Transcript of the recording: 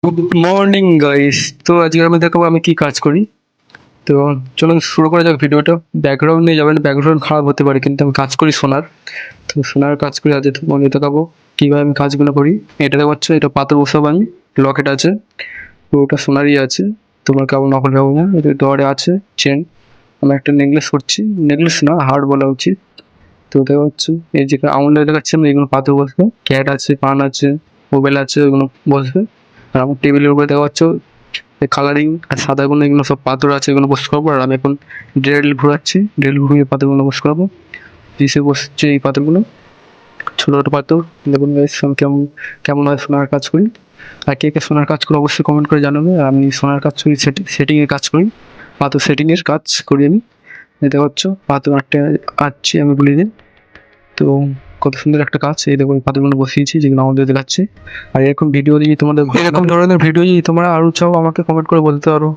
Good morning guys. তো আজকে আমি দেখাবো আমি কি কাজ করি। তো চলুন শুরু করা যাক ভিডিওটা। ব্যাকগ্রাউন্ড নিয়ে যাবেন, ব্যাকগ্রাউন্ড খারাপ হতে পারে, কিন্তু আমি কাজ করি সোনার। তো সোনার কাজ করি আজকে মনে দেখাবো কীভাবে আমি কাজগুলো করি। এটা দেখাচ্ছে, এটা পাথর বসাবো আমি। লকেট আছে, পুরোটা সোনারই আছে। তোমার কেমন নকল যাবো না, এটা দরে আছে চেন। আমি একটা নেকলেস করছি, নেকলেস না হার্ড বলা উচিত। তো দেখা হচ্ছে এই যে আঙুলে দেখাচ্ছে আমি, এগুলো পাথর বসবে। ক্যাট আছে, পান আছে, মোবাইল আছে, ওগুলো বসবে। আর আমার টেবিলের উপরে দেখা যাচ্ছে কালারিং আর সাদাগুলো, এগুলো সব পাথর আছে, এগুলো বস করবো। আর আমি এখন ড্রিল ঘুরাচ্ছি, ড্রিল ঘুরিয়ে পাথরগুলো বস করাবো। পিসে বসছে এই পাথরগুলো, ছোটো ছোটো পাথর। দেখুন guys, আমি কেমন কেমন হয় সোনার কাজ করি। আর কে কে সোনার কাজ করে অবশ্যই কমেন্ট করে জানাবে। আর আমি সোনার কাজ করি, সেটিংয়ের কাজ করি, পাথর সেটিংয়ের কাজ করি আমি। দেখতে পাচ্ছ পাথর আটটা আঁটছি আমি, বলে দিন। তো কত সুন্দর একটা কাজ, এই দেখো এই পাথরগুলো বসিয়েছি যেগুলো আমাদের দেখাচ্ছে। আর এরকম ভিডিও যদি তোমাদের, এরকম ধরনের ভিডিও যদি তোমরা আরও চাও আমাকে কমেন্ট করে বলতে পারো।